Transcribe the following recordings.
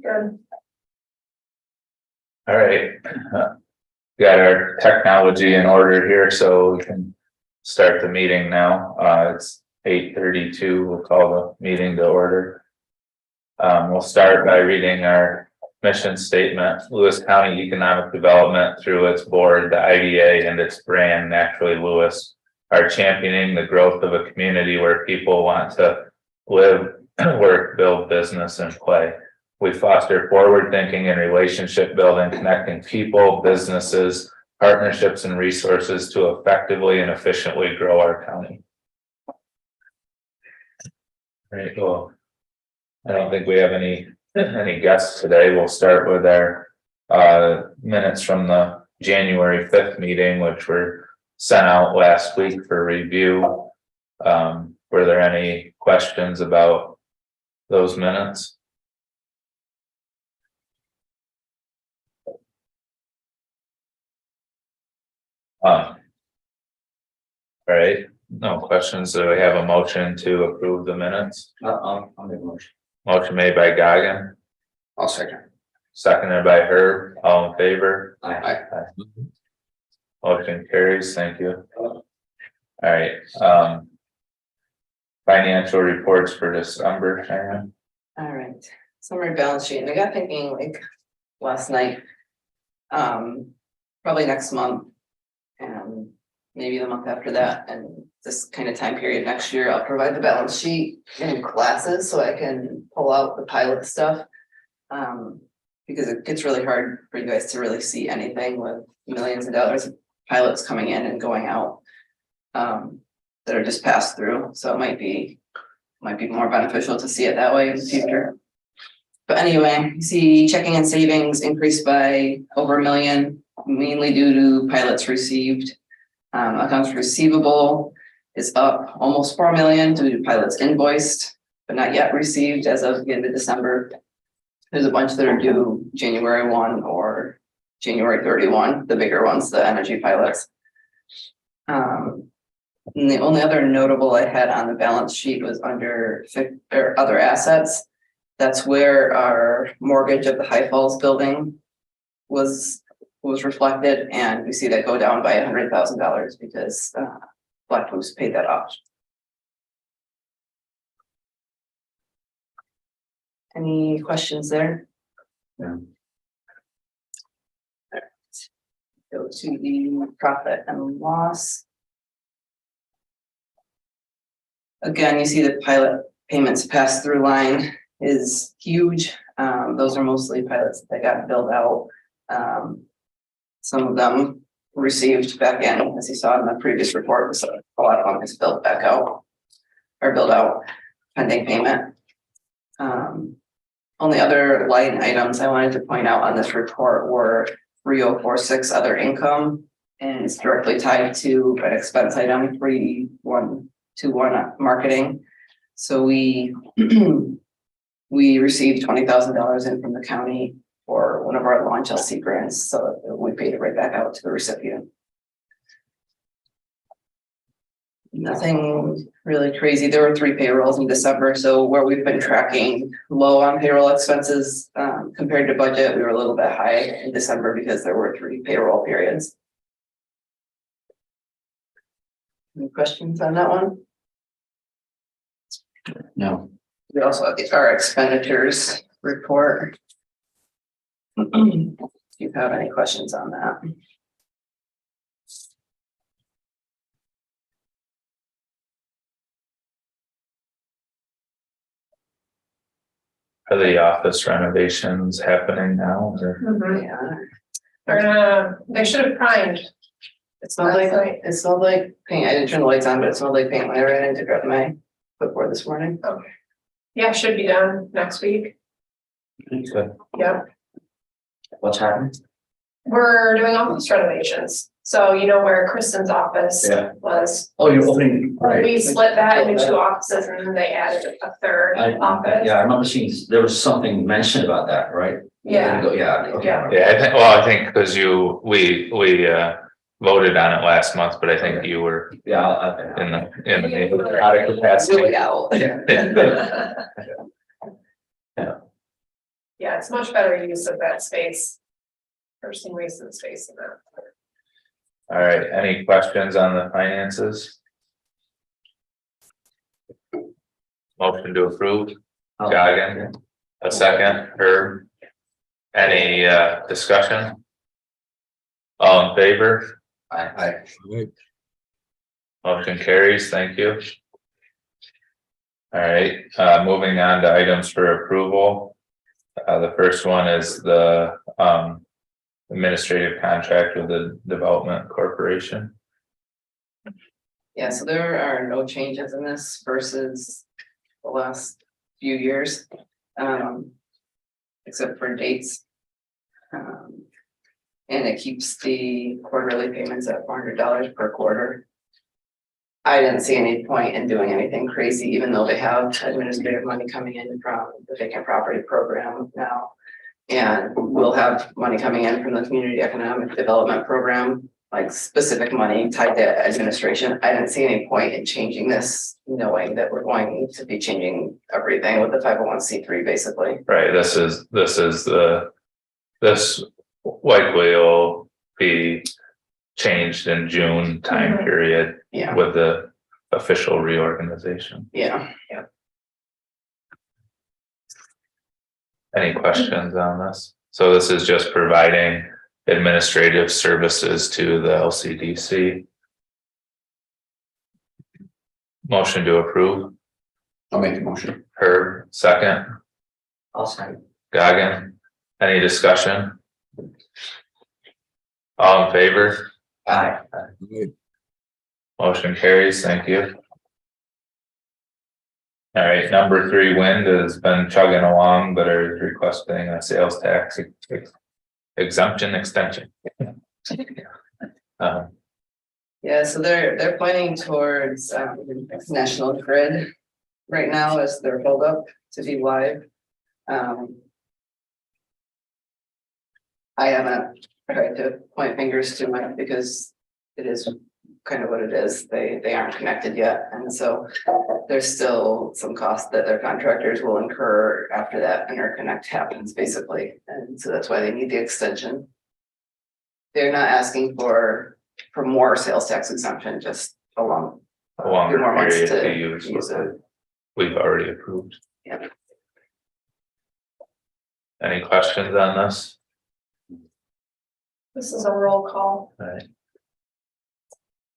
Good. All right. Got our technology in order here, so we can start the meeting now. It's 8:32. We'll call the meeting to order. We'll start by reading our mission statement. Lewis County Economic Development, through its board, the IDA, and its brand, Naturally Lewis, are championing the growth of a community where people want to live, work, build business, and play. We foster forward thinking and relationship building, connecting people, businesses, partnerships, and resources to effectively and efficiently grow our county. Very cool. I don't think we have any guests today. We'll start with our minutes from the January 5th meeting, which were sent out last week for review. Were there any questions about those minutes? All right, no questions. So we have a motion to approve the minutes. I'll make a motion. Motion made by Goggin, I'll second. seconded by Herb. All in favor? Aye. Motion carries. Thank you. All right. Financial reports for December, Sharon. All right, summary balance sheet, and I got thinking like last night. Probably next month. And maybe the month after that, and this kind of time period next year, I'll provide the balance sheet in classes so I can pull out the pilot stuff. Because it gets really hard for you guys to really see anything with millions of dollars of pilots coming in and going out. That are just passed through, so it might be more beneficial to see it that way in the future. But anyway, you see checking and savings increased by over $1 million, mainly due to pilots received. Accounts receivable is up almost $4 million due to pilots invoiced, but not yet received as of the end of December. There's a bunch that are due January 1 or January 31, the bigger ones, the energy pilots. And the only other notable I had on the balance sheet was under other assets. That's where our mortgage of the High Falls building was reflected, and we see that go down by $100,000 because Black Moose paid that off. Any questions there? No. Go to the profit and loss. Again, you see the pilot payments pass through line is huge. Those are mostly pilots that got billed out. Some of them received back in, as you saw in the previous report, so a lot of them is billed back out or billed out pending payment. Only other line items I wanted to point out on this report were 3046 other income, and it's directly tied to an expense item 3121 marketing. So we received $20,000 in from the county for one of our launch LC grants, so we paid it right back out to the recipient. Nothing really crazy. There were 3 payrolls in December, so where we've been tracking low on payroll expenses compared to budget, we were a little bit high in December because there were 3 payroll periods. Any questions on that one? No. We also have our expenditures report. If you have any questions on that. Are the office renovations happening now? Or? Yeah. They should have primed. It smelled like paint. I didn't turn the lights on, but it smelled like paint when I ran in to grab my footboard this morning. Okay. Yeah, should be done next week. Good. Yep. What's happening? We're doing office renovations. So you know where Kristen's office Yeah. was? Oh, you're opening, right? We split that into 2 offices and then they added a third office. Yeah, I remember seeing, there was something mentioned about that, right? Yeah. Yeah, okay. Yeah. Yeah, I think because we voted on it last month, but I think you were Yeah, I in the out of capacity. Really out. Yeah, it's much better use of that space. Person wasted space in that. All right, any questions on the finances? Motion to approve, Goggin, a second, Herb. Any discussion? All in favor? I, Motion carries, thank you. All right, moving on to items for approval. The first one is the administrative contract with the Development Corporation. Yeah, so there are no changes in this versus the last few years. Except for dates. And it keeps the quarterly payments at $400 per quarter. I didn't see any point in doing anything crazy, even though they have administrative money coming in from the vacant property program now. And we'll have money coming in from the community economic development program, like specific money tied to administration. I didn't see any point in changing this, knowing that we're going to be changing everything with the 501c3 basically. Right, this likely will be changed in June time period Yeah, with the official reorganization. yeah. Any questions on this? So this is just providing administrative services to the LCDC. Motion to approve, I'll make the motion. Herb, second, I'll second. Goggin, any discussion? All in favor? Aye. Motion carries, thank you. All right, number 3, Wind has been chugging along, but are requesting a sales tax exemption extension. Yeah, so they're pointing towards National Grid right now as their holdup to be live. I haven't tried to point fingers to Mike because it is kind of what it is. They aren't connected yet, and so there's still some cost that their contractors will incur after that interconnect happens, basically, and so that's why they need the extension. They're not asking for more sales tax exemption, just a A few longer more months period to to use use what it. we've already approved. Yeah. Any questions on this? This is a roll call.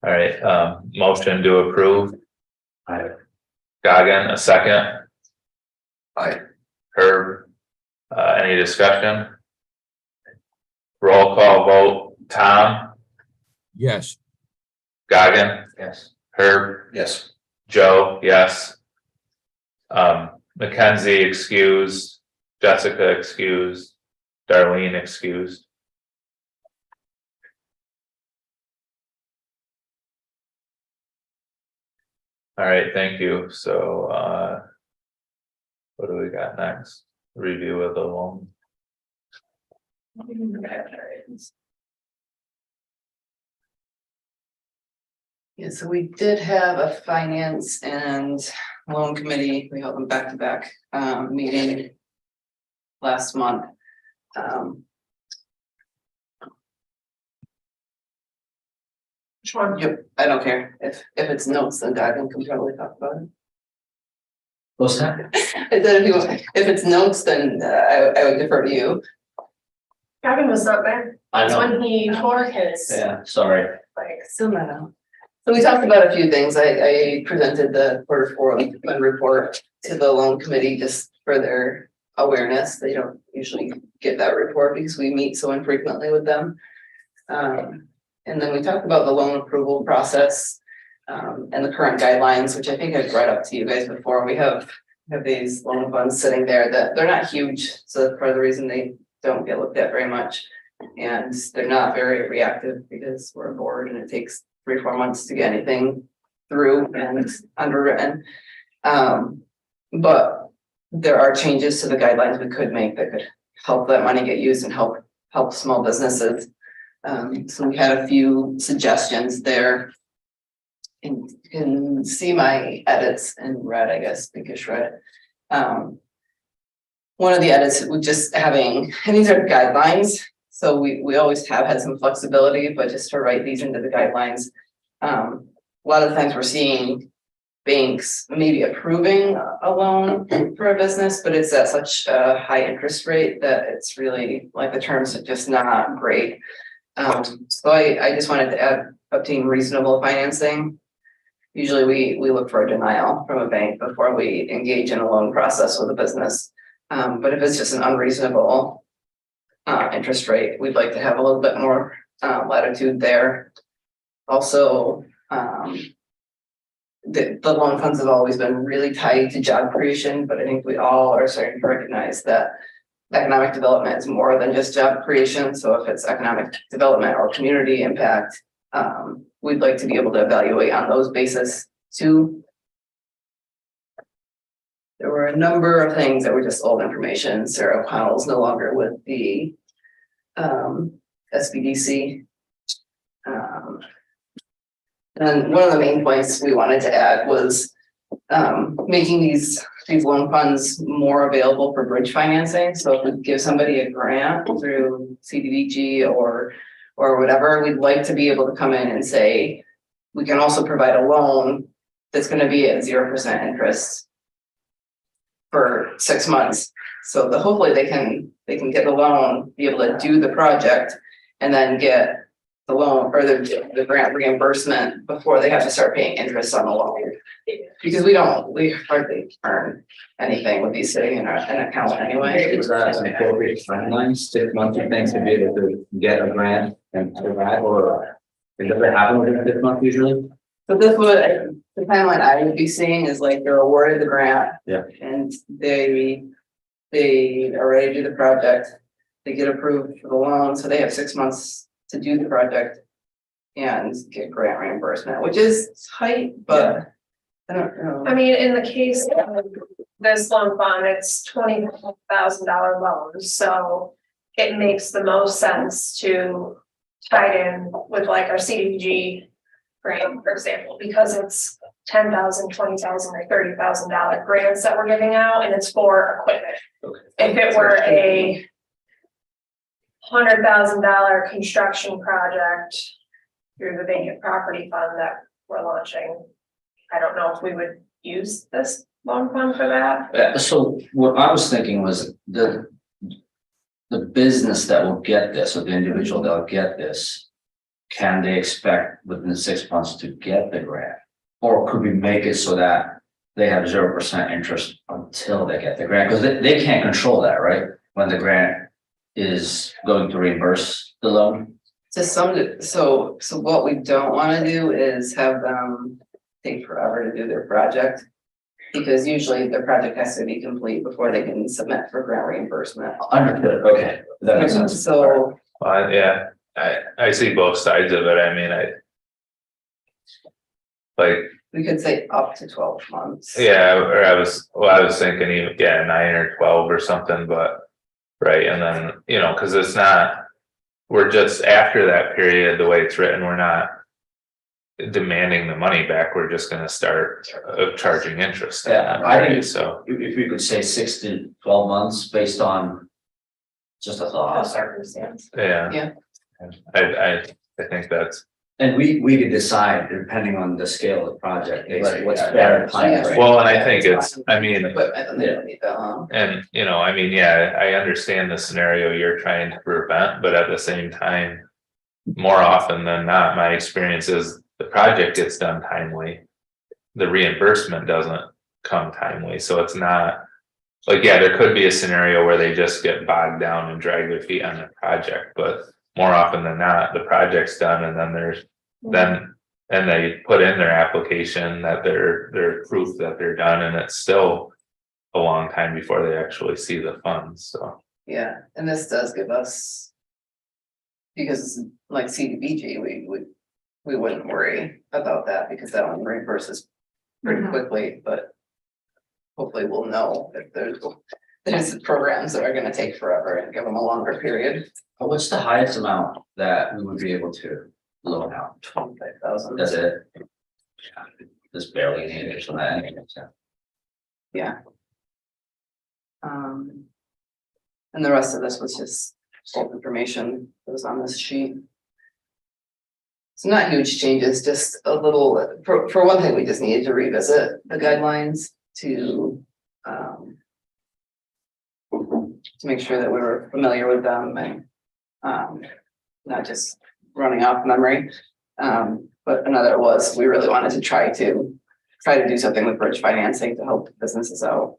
All right, motion to approve, Aye. Goggin, a second, Aye. Herb, any discussion? Roll call vote, Tom, Yes. Goggin, Yes. Herb, Yes. Joe, yes. Mackenzie excused, Jessica excused, Darlene excused. All right, thank you. So, what do we got next? Review of the loan. Yeah, so we did have a finance and loan committee, we held them back to back meeting last month. Which one? Yep, I don't care if it's notes, then Goggin can probably talk about it. What's that? I said if it's notes, then I would defer to you. Gavin was not there. I It's know. when he tore his, Yeah, sorry. like, Still not out. So we talked about a few things. I presented the Q4 fund report to the loan committee just for their awareness. They don't usually get that report because we meet so infrequently with them. And then we talked about the loan approval process and the current guidelines, which I think I've brought up to you guys before. We have these loan funds sitting there that they're not huge, so that's part of the reason they don't get looked at very much. And they're not very reactive because we're bored and it takes 3 or 4 months to get anything through and underwritten. But there are changes to the guidelines we could make that could help that money get used and help small businesses. So we had a few suggestions there. And you can see my edits in red, I guess, pinkish red. One of the edits was just having, and these are guidelines, so we always have had some flexibility, but just to write these into the guidelines. A lot of the times we're seeing banks maybe approving a loan for a business, but it's at such a high interest rate that it's really like the terms are just not great. So I just wanted to obtain reasonable financing. Usually we look for a denial from a bank before we engage in a loan process with a business. But if it's just an unreasonable interest rate, we'd like to have a little bit more latitude there. Also, the loan funds have always been really tied to job creation, but I think we all are starting to recognize that economic development is more than just job creation. So if it's economic development or community impact, we'd like to be able to evaluate on those bases too. There were a number of things that were just old information. Sarah O'Connell's no longer with the SBDC. And one of the main points we wanted to add was making these loan funds more available for bridge financing. So if we give somebody a grant through CDBG or whatever, we'd like to be able to come in and say, we can also provide a loan that's going to be at 0% interest for 6 months. So that hopefully they can get the loan, be able to do the project, and then get the loan or the grant reimbursement before they have to start paying interest on the loan. Because we hardly earn anything with these sitting in an account anyway. Was that an appropriate timeline, 6 months, you think, to be able to get a grant and to that, or it doesn't happen within 6 months usually? So this would, the timeline I would be seeing is like they're awarded the grant. Yeah. And they are ready to do the project. They get approved for the loan, so they have 6 months to do the project and get grant reimbursement, which is tight, but I don't know. I mean, in the case of this loan fund, it's $20,000 loans, so it makes the most sense to tie it in with like our CDBG grant, for example, because it's $10,000, $20,000, or $30,000 grants that we're giving out, and it's for equipment. Okay. If it were a $100,000 construction project through the vacant property fund that we're launching, I don't know if we would use this loan fund for that. So what I was thinking was the business that will get this, or the individual that will get this, can they expect within 6 months to get the grant? Or could we make it so that they have 0% interest until they get the grant? Because they can't control that, right? When the grant is going to reimburse the loan. So what we don't want to do is have them take forever to do their project. Because usually their project has to be complete before they can submit for grant reimbursement. Understood, okay, that makes sense. So Yeah, I see both sides of it. I mean, we could say up to 12 months. yeah, or I was thinking even, 9 or 12 or something, but, right, and then, cause it's not, we're just after that period, the way it's written, we're not demanding the money back, we're just gonna start charging interest. Yeah, I think So. if we could say 6 to 12 months based on just a No thought. circumstance. Yeah. Yeah. I think that's, And we could decide depending on the scale of the project, Right, what's yeah, better. yeah. timeframe. well, and I think it's, I mean, Equipment, and they don't need that long. and, I mean, yeah, I understand the scenario you're trying to prevent, but at the same time, more often than not, my experience is the project gets done timely. The reimbursement doesn't come timely, so it's not like, yeah, there could be a scenario where they just get bogged down and drag their feet on the project, but more often than not, the project's done and then and they put in their application that they're proof that they're done, and it's still a long time before they actually see the funds, so. Yeah, and this does give us Because like CDBG, we wouldn't worry about that because that one reimburses pretty quickly, but. Hopefully we'll know if there's programs that are gonna take forever and give them a longer period. What's the highest amount that we would be able to loan out? 25,000. Does it? Just barely any additional that. Yeah. And the rest of this was just old information that was on this sheet. So not huge changes, just a little, for one thing, we just needed to revisit the guidelines to make sure that we were familiar with them and not just running off memory. But another was, we really wanted to try to do something with bridge financing to help businesses out.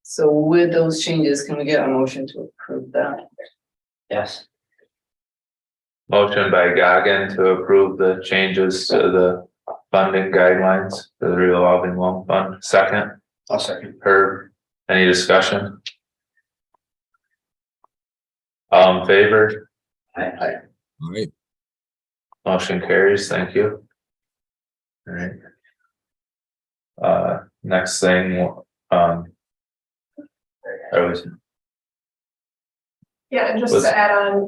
So with those changes, can we get a motion to approve that? Yes. Motion by Goggin to approve the changes to the funding guidelines for the revolving loan fund. Second, I'll second. Herb, any discussion? All in favor? Aye. Alright, Motion carries, thank you. All right. Next thing, I was, Yeah, and just Was- to add on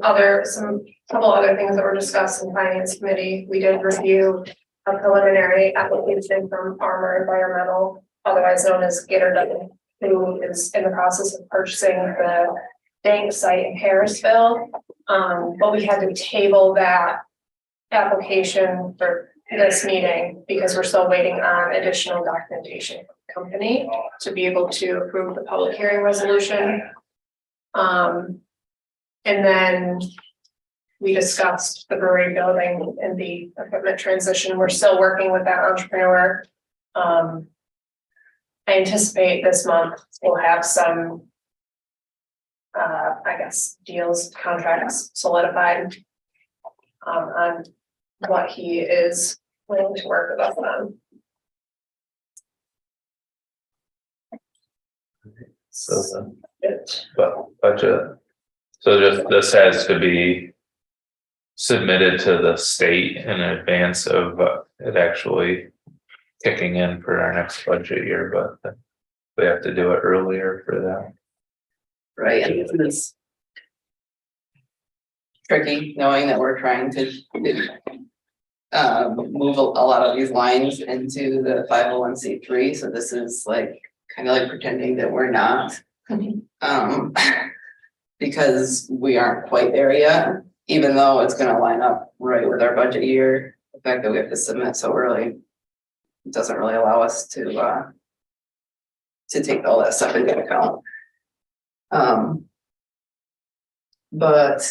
couple other things that were discussed in finance committee, we did review a preliminary application from Armor Environmental, otherwise known as Gator, who is in the process of purchasing the bank site in Harrisville. But we had to table that application for this meeting because we're still waiting on additional documentation from the company to be able to approve the public hearing resolution. And then we discussed the brewery building and the equipment transition. We're still working with that entrepreneur. I anticipate this month we'll have some, I guess, deals, contracts solidified on what he is willing to work with us on. so the budget. So just, this has to be submitted to the state in advance of it actually kicking in for our next budget year, but we have to do it earlier for that. Right, and it's tricky knowing that we're trying to move a lot of these lines into the 501c3, so this is like kind of like pretending that we're not. Because we aren't quite there yet, even though it's gonna line up right with our budget year. The fact that we have to submit so early doesn't really allow us to take all that stuff into account. But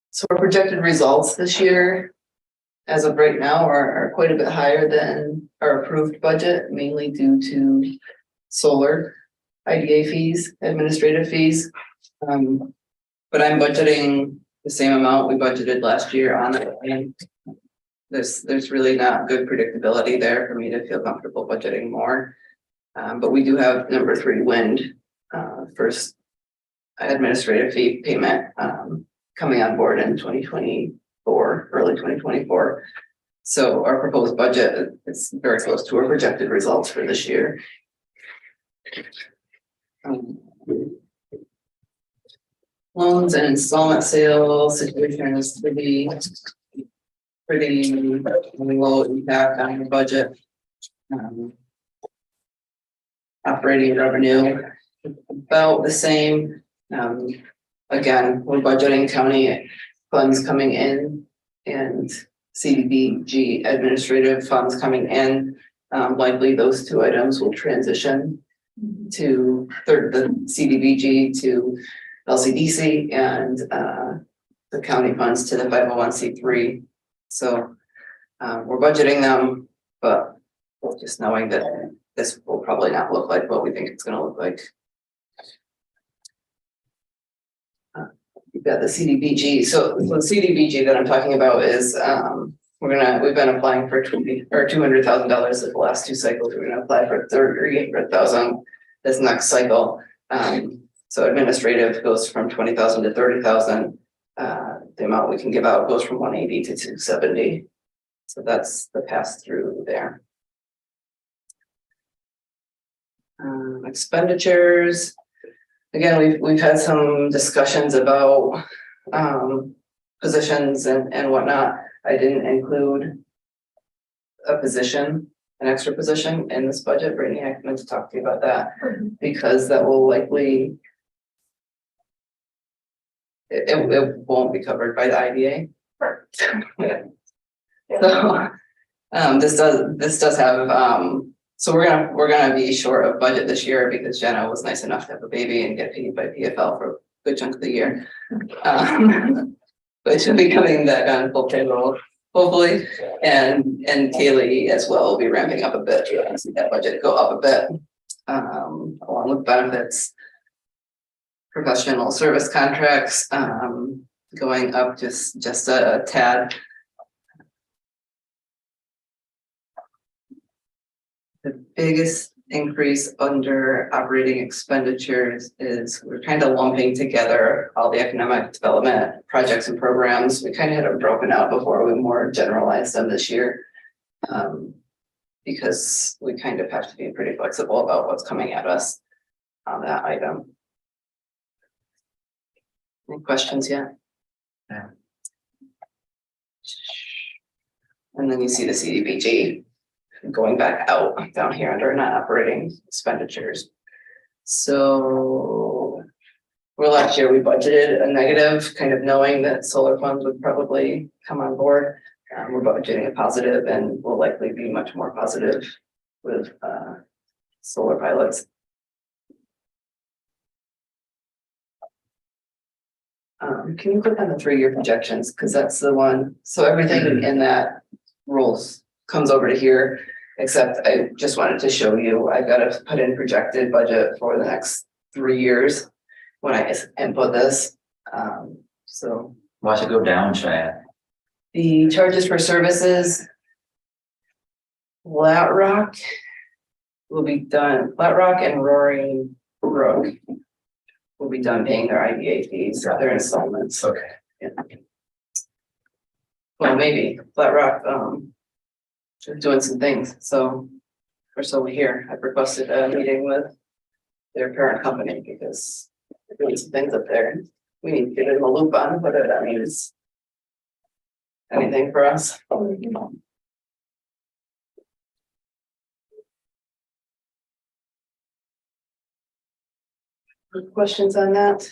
so our projected results this year, as of right now, are quite a bit higher than our approved budget, mainly due to solar IDA fees, administrative fees. But I'm budgeting the same amount we budgeted last year on it, and there's really not good predictability there for me to feel comfortable budgeting more. But we do have number 3 wind, first administrative fee payment, coming on board in 2024, early 2024. So our proposed budget is very close to our projected results for this year. Loans and installment sales situation is pretty low impact on the budget. Operating revenue about the same. Again, we're budgeting county funds coming in and CDBG administrative funds coming in. Likely those 2 items will transition to the CDBG to LCDC and the county funds to the 501c3. So we're budgeting them, but just knowing that this will probably not look like what we think it's going to look like. You've got the CDBG. So the CDBG that I'm talking about is we've been applying for $200,000 of the last 2 cycles. We're going to apply for $300,000 this next cycle. So administrative goes from 20,000 to 30,000. The amount we can give out goes from 180 to 270. So that's the pass through there. Expenditures. Again, we've had some discussions about positions and whatnot. I didn't include a position, an extra position in this budget. Brittany, I meant to talk to you about that because that will likely it won't be covered by the IDA. So this does have so we're gonna be short of budget this year because Jenna was nice enough to have a baby and get paid by PFL for a good chunk of the year. But she'll be coming back on full payroll, hopefully, and Kaylee as well will be ramping up a bit. You're gonna see that budget go up a bit, along with benefits. Professional service contracts, going up just a tad. The biggest increase under operating expenditures is we're kind of lumping together all the economic development projects and programs. We kind of had them broken out before, we more generalized them this year. Because we kind of have to be pretty flexible about what's coming at us on that item. Any questions yet? Yeah. And then you see the CDBG going back out down here under non-operating expenditures. So, well, last year we budgeted a negative, kind of knowing that solar funds would probably come on board. We're budgeting a positive and will likely be much more positive with solar pilots. Can you click on the 3-year projections? Because that's the one. So everything in that rules comes over to here, except I just wanted to show you, I got to put in projected budget for the next 3 years when I input this. So Watch it go down, Cheyenne. the charges for services, Flat Rock will be done, Flat Rock and Roaring Brook will be done paying their IDA fees, their installments. Okay. Yeah. Well, maybe Flat Rock, they're doing some things, so, or so we hear. I've requested a meeting with their parent company because they're doing some things up there. We need to get them a loop on whether that means anything for us. Questions on that?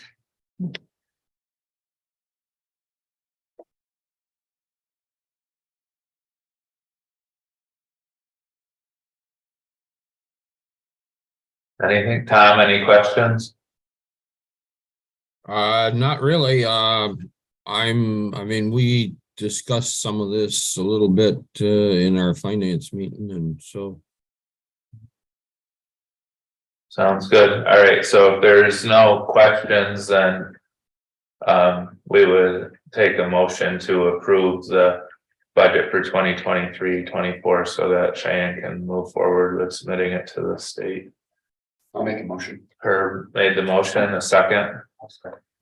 Anything, Tom, any questions? Not really. I mean, we discussed some of this a little bit in our finance meeting, and so. Sounds good. All right, so if there's no questions, then we would take a motion to approve the budget for 2023-24 so that Cheyenne can move forward with submitting it to the state. I'll make a motion. Herb made the motion, a second.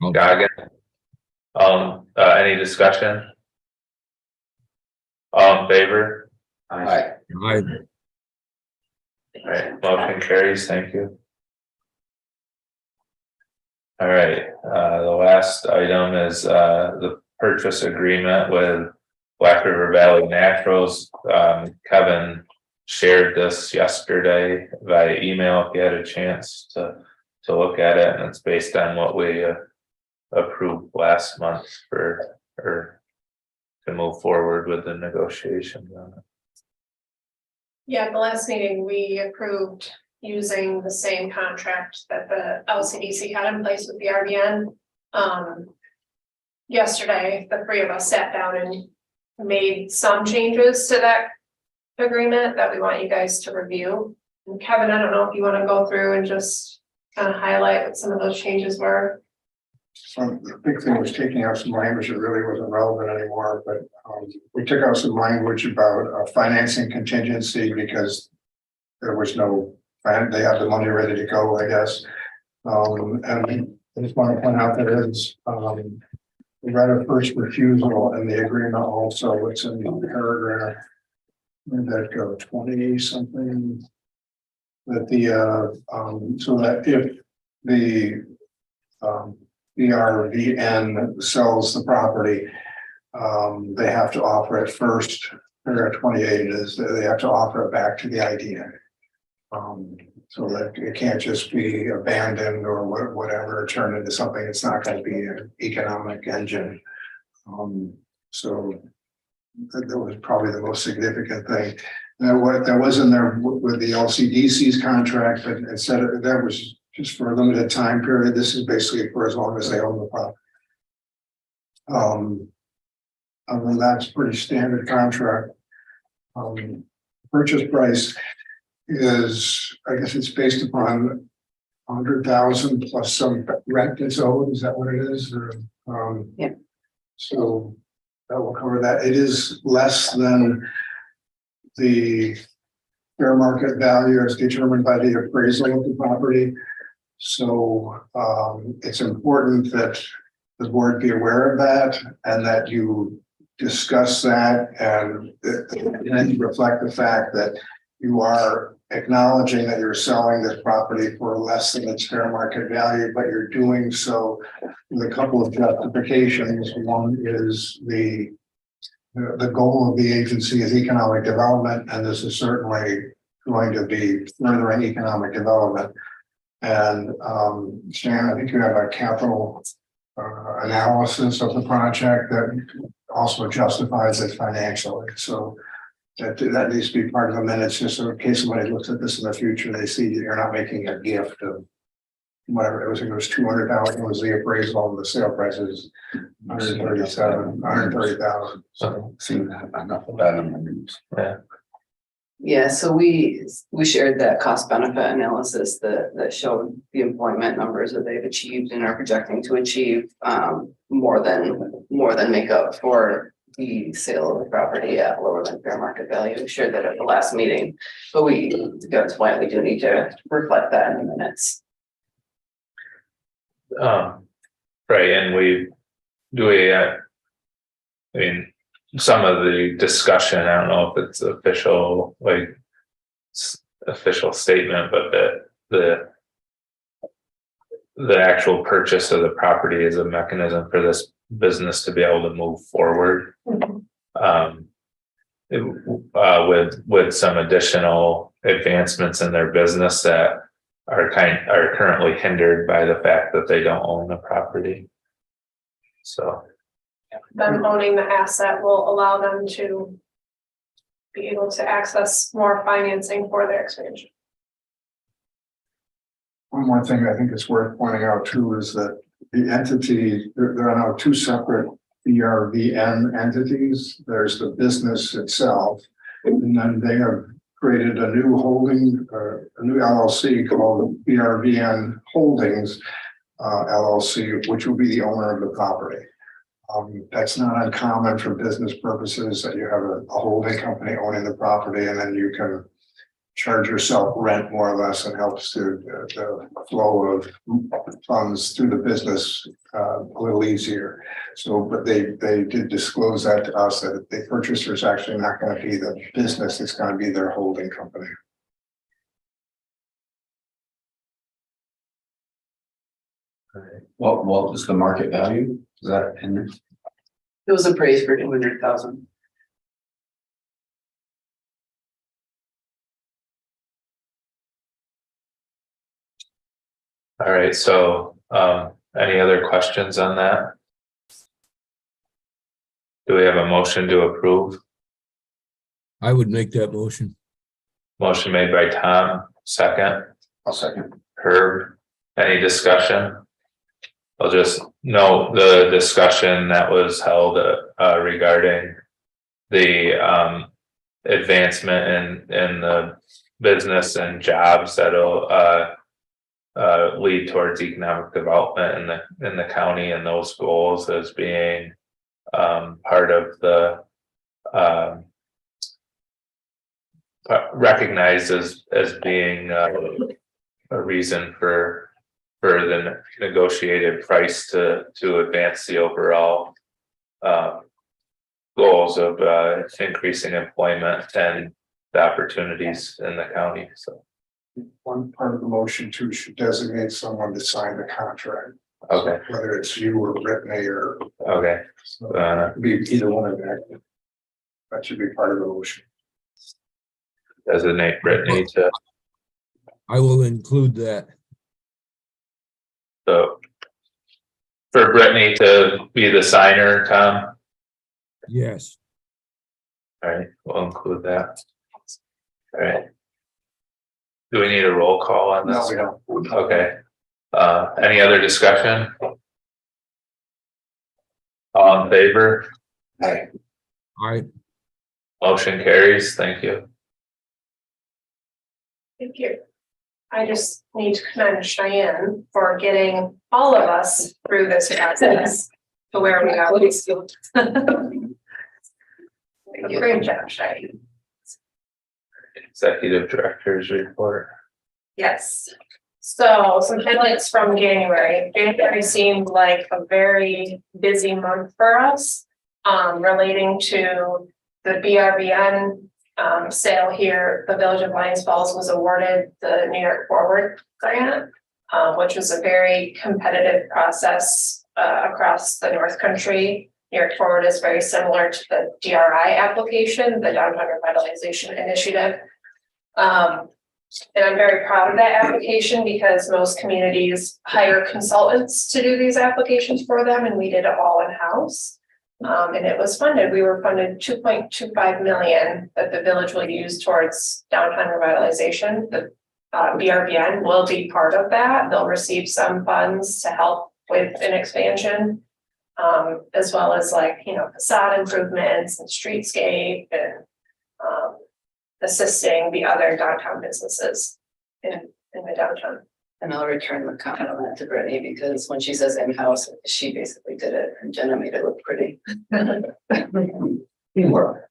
I'll- Goggin. Any discussion? All in favor? Aye. I, All right, motion carries, thank you. All right, the last item is the purchase agreement with Black River Valley Naturals. Kevin shared this yesterday via email if you had a chance to look at it, and it's based on what we approved last month for or to move forward with the negotiations on it. Yeah, at the last meeting, we approved using the same contract that the LCDC had in place with the RBN. Yesterday, the 3 of us sat down and made some changes to that agreement that we want you guys to review. And Kevin, I don't know if you want to go through and just kind of highlight what some of those changes were. So the big thing was taking out some language that really wasn't relevant anymore, but we took out some language about financing contingency because there was no, they have the money ready to go, I guess. And I just want to point out that it's, the right of first refusal and the agreement also, it's in the paragraph. Where'd that go, 20 something? That so that if the, BRVN sells the property, they have to offer it first, paragraph 28 is that they have to offer it back to the IDN. So that it can't just be abandoned or whatever, turned into something that's not going to be an economic engine. So that was probably the most significant thing. Now, what that was in there with the LCDC's contract, but it said that was just for a limited time period. This is basically for as long as they own the property. I mean, that's pretty standard contract. Purchase price is, I guess it's based upon 100,000 plus some rent that's owed. Is that what it is? Or, Yeah. So that will cover that. It is less than the fair market value as determined by the appraisal of the property. So it's important that the board be aware of that and that you discuss that and then reflect the fact that you are acknowledging that you're selling this property for less than its fair market value, but you're doing so with a couple of justifications. One is the goal of the agency is economic development, and this is certainly going to be furthering economic development. And Stan, I think you have a capital analysis of the project that also justifies it financially. So that needs to be part of the minutes, just so in case somebody looks at this in the future, they see that you're not making a gift of whatever it was 200,000 was the appraisal, and the sale price is 130,000. So, Seen that, enough of that in the news. yeah, Yeah, so we shared that cost benefit analysis that showed the employment numbers that they've achieved and are projecting to achieve more than make up for the sale of the property at lower than fair market value. We shared that at the last meeting, but to Kevin's point, we do need to reflect that in the minutes. right, and I mean, some of the discussion, I don't know if it's official, like official statement, but the actual purchase of the property is a mechanism for this business to be able to move forward. With some additional advancements in their business that are currently hindered by the fact that they don't own the property. So Them owning the asset will allow them to be able to access more financing for their expansion. One more thing I think it's worth pointing out too is that the entity, there are now two separate BRVN entities. There's the business itself, and then they have created a new holding, a new LLC called BRVN Holdings LLC, which will be the owner of the property. That's not uncommon for business purposes, that you have a holding company owning the property, and then you can charge yourself rent more or less, and helps to the flow of funds through the business a little easier. So, but they did disclose that to us, that the purchaser is actually not going to be the business, it's going to be their holding company. What was the market value? Is that in there? It was appraised for 200,000. all right, so any other questions on that? Do we have a motion to approve? I would make that motion. Motion made by Tom, second. I'll second. Herb, any discussion? I'll just note the discussion that was held regarding the advancement in the business and jobs that'll lead towards economic development in the county, and those goals as being part of the recognized as being a reason for for the negotiated price to advance the overall. Goals of increasing employment and the opportunities in the county, so. One part of the motion too should designate someone to sign the contract, Okay, whether it's you or Brittany or okay, be either one of that. That should be part of the motion. designate Brittany to, I will include that. so. For Brittany to be the signer, Tom, Yes. all right, we'll include that. All right. Do we need a roll call on No, this? we don't. Okay, any other discussion? All in favor? Aye. All right. Motion carries, thank you. Thank you. I just need to commend Cheyenne for getting all of us through this process to where we are. Great job, Cheyenne. Executive Director's report. Yes. So some highlights from January. January seemed like a very busy month for us, relating to the BRBN sale here. The Village of Lions Falls was awarded the New York Forward grant, which was a very competitive process across the North Country. New York Forward is very similar to the DRI application, the Downtown Revitalization Initiative. And I'm very proud of that application because most communities hire consultants to do these applications for them, and we did it all in-house. And it was funded. We were funded $2.25 million that the village will use towards downtown revitalization. The BRBN will be part of that. They'll receive some funds to help with an expansion, as well as facade improvements and streetscape and assisting the other downtown businesses in the downtown. And I'll return the compliment to Brittany because when she says in-house, she basically did it and Jenna made it look pretty. Teamwork.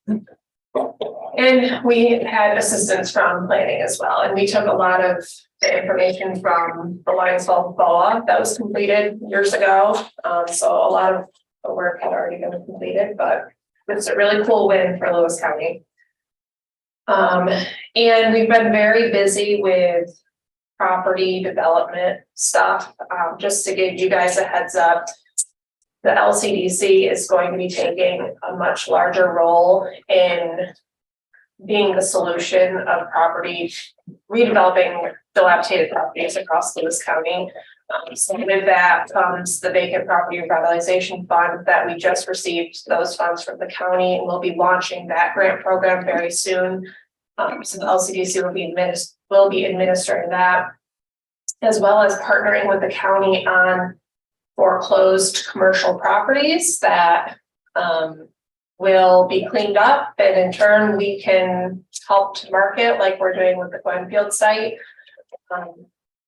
And we had assistance from planning as well, and we took a lot of the information from the Lions Falls BOA that was completed years ago. So a lot of the work had already been completed, but it's a really cool win for Lewis County. And we've been very busy with property development stuff. Just to give you guys a heads up, the LCDC is going to be taking a much larger role in being the solution of property redeveloping dilapidated properties across Lewis County. So with that comes the vacant property revitalization fund that we just received those funds from the county, and we'll be launching that grant program very soon. So the LCDC will be administering that, as well as partnering with the county on foreclosed commercial properties that will be cleaned up, and in turn we can help to market like we're doing with the Glenfield site.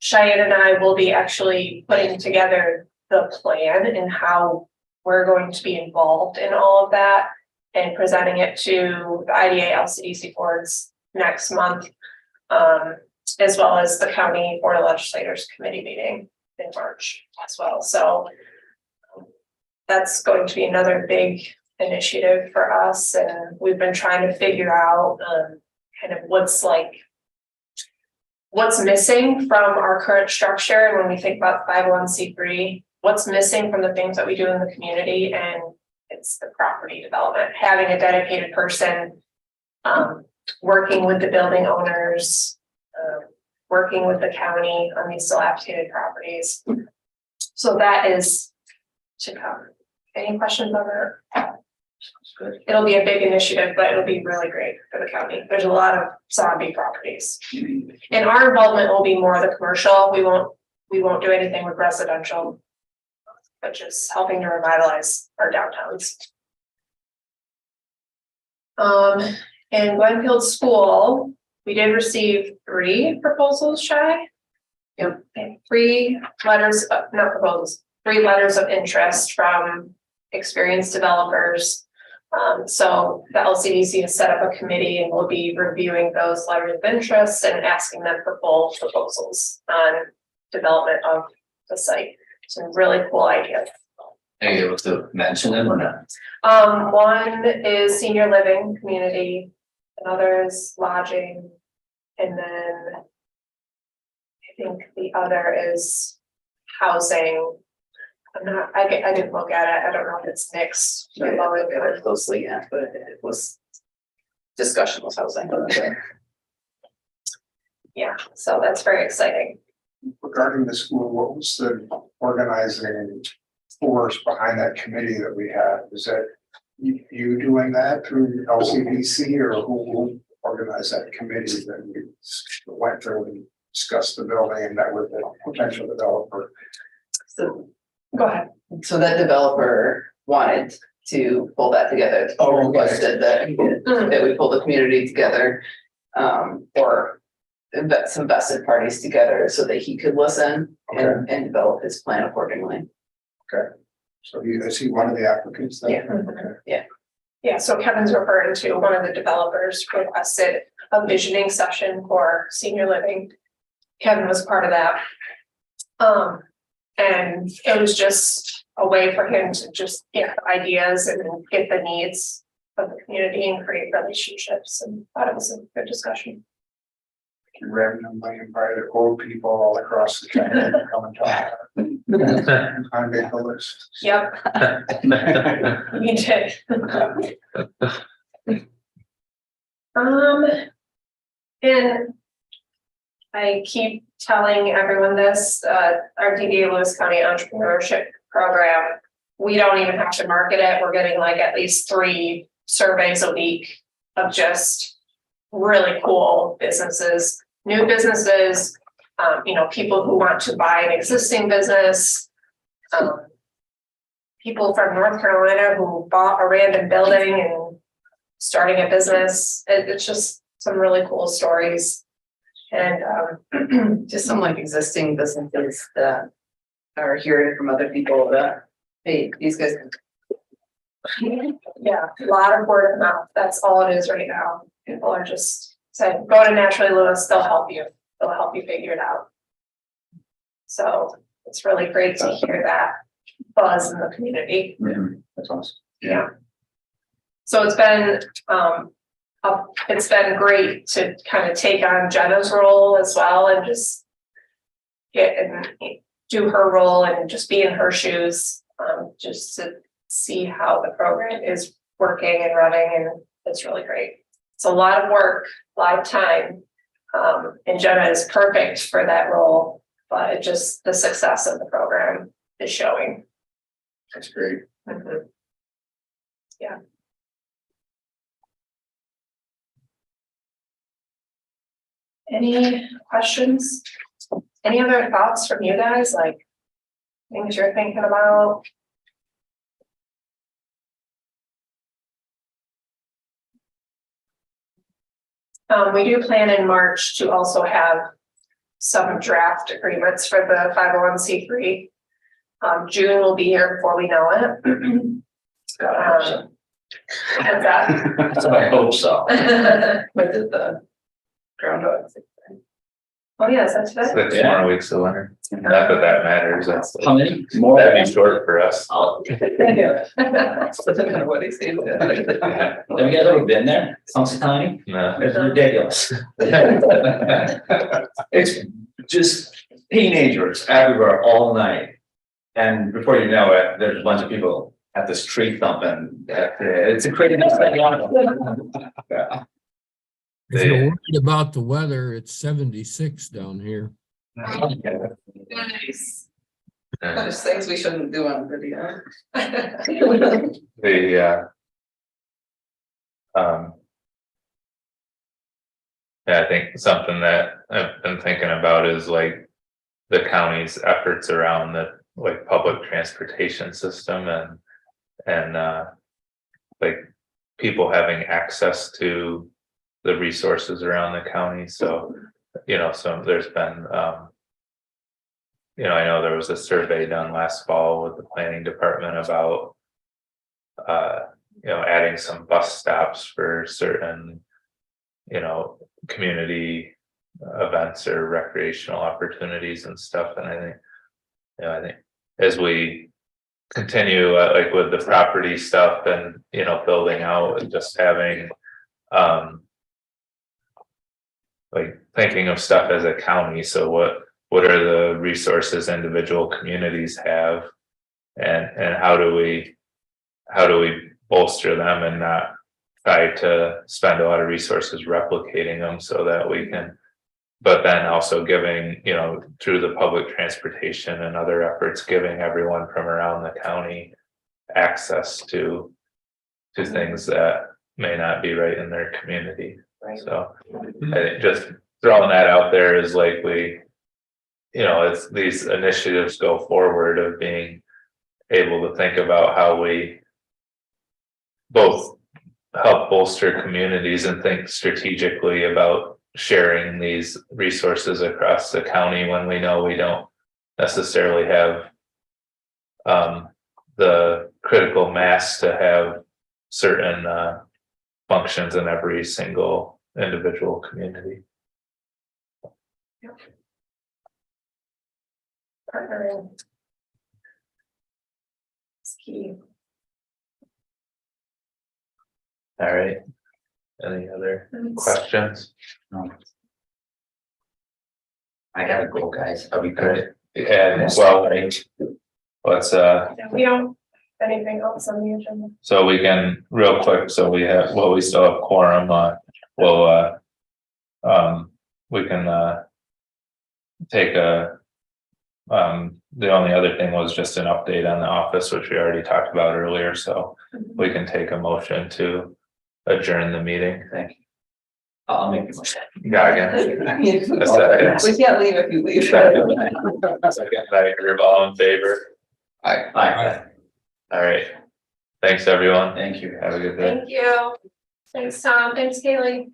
Cheyenne and I will be actually putting together the plan and how we're going to be involved in all of that and presenting it to the IDA LCDC boards next month, as well as the County Board of Legislators Committee meeting in March as well. So that's going to be another big initiative for us, and we've been trying to figure out kind of what's missing from our current structure. When we think about 501c3, what's missing from the things that we do in the community, and it's the property development, having a dedicated person working with the building owners, working with the county on these dilapidated properties. So that is to come. Any questions on that? It'll be a big initiative, but it'll be really great for the county. There's a lot of zombie properties, and our involvement will be more the commercial. We won't do anything with residential, but just helping to revitalize our downtowns. In Glenfield School, we did receive 3 proposals, Shy. Yep, 3 letters of, not proposals, 3 letters of interest from experienced developers. So the LCDC has set up a committee and will be reviewing those letters of interest and asking them for full proposals on development of the site. It's a really cool idea. Are you able to mention them or not? One is senior living community, another is lodging, and then I think the other is housing. I didn't look at it, I don't know if it's mixed. I don't look at it closely yet, but it was discussion was housing. Yeah, so that's very exciting. Regarding the school, what was the organizing force behind that committee that we had? Is that you doing that through LCDC, or who organized that committee that we went through and discussed the building and met with the potential developer? So, Go ahead. so that developer wanted to pull that together. Oh, okay. Requested that we pull the community together, or some vested parties together so that he could listen and develop his plan accordingly. So is he one of the applicants then? Yeah. Okay. Yeah, so Kevin's referring to one of the developers requested a visioning session for senior living. Kevin was part of that. And it was just a way for him to just get ideas and get the needs of the community and create relationships, and thought it was a good discussion. You randomly invited old people all across the country to come and talk. I made the list. Yep, we did. And I keep telling everyone this, our DDA Lewis County Entrepreneurship Program, we don't even have to market it. We're getting like at least 3 surveys a week of just really cool businesses, new businesses, people who want to buy an existing business, people from North Carolina who bought a random building and starting a business. It's just some really cool stories. And Just some like existing businesses that are hearing from other people that, hey, these guys. yeah, a lot of word of mouth. That's all it is right now. People are just saying, go to Naturally Lewis, they'll help you. They'll help you figure it out. So it's really great to hear that buzz in the community. That's awesome. Yeah. So it's been great to kind of take on Jenna's role as well and just get and do her role and just be in her shoes, just to see how the program is working and running, and it's really great. It's a lot of work, a lot of time, and Jenna is perfect for that role, but it just the success of the program is showing. That's great. Mhm. Yeah. Any questions? Any other thoughts from you guys, like things you're thinking about? We do plan in March to also have some draft agreements for the 501c3. June will be here before we know it. What's that? So I hope so. With the groundhog. Oh, yes, that's it. 6 more weeks of winter. Not that that matters. That's How many more? that'd be short for us. Oh, That's kind of what he said. have you guys ever been there? Sounds tiny. No. It's ridiculous. It's just teenagers everywhere all night. And before you know it, there's a bunch of people at the street thumping. It's a crazy thing. Yeah. If you're worried about the weather, it's 76 down here. Nice. Yeah. There's things we shouldn't do on video. Yeah, I think something that I've been thinking about is like the county's efforts around the like public transportation system and like people having access to the resources around the county. So, so there's been, I know there was a survey done last fall with the planning department about, adding some bus stops for certain, community events or recreational opportunities and stuff. And I think you know, I think as we continue like with the property stuff and, you know, building out and just having, like thinking of stuff as a county, so what are the resources individual communities have? And how do we bolster them and not try to spend a lot of resources replicating them so that we can, but then also giving, you know, through the public transportation and other efforts, giving everyone from around the county access to things that may not be right in their community. Right. So I think just throwing that out there is likely, you know, as these initiatives go forward of being able to think about how we both help bolster communities and think strategically about sharing these resources across the county when we know we don't necessarily have the critical mass to have certain functions in every single individual community. Partnering. It's key. All right. Any other questions? I gotta go, guys. Are we All right. good? And well, let's We don't, anything else on the agenda? so we can real quick, so we have, well, we still have quorum, we can take a, the only other thing was just an update on the office, which we already talked about earlier, so we can take a motion to adjourn the meeting. Thank you. I'll make the motion. Gagan. We can't leave if you leave. Second by Herb, all in favor? Aye. All right. Thanks, everyone. Thank you. Have a good day. Thank you. Thanks, Tom. Thanks, Kaylee.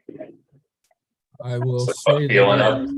I will What's say feeling that up?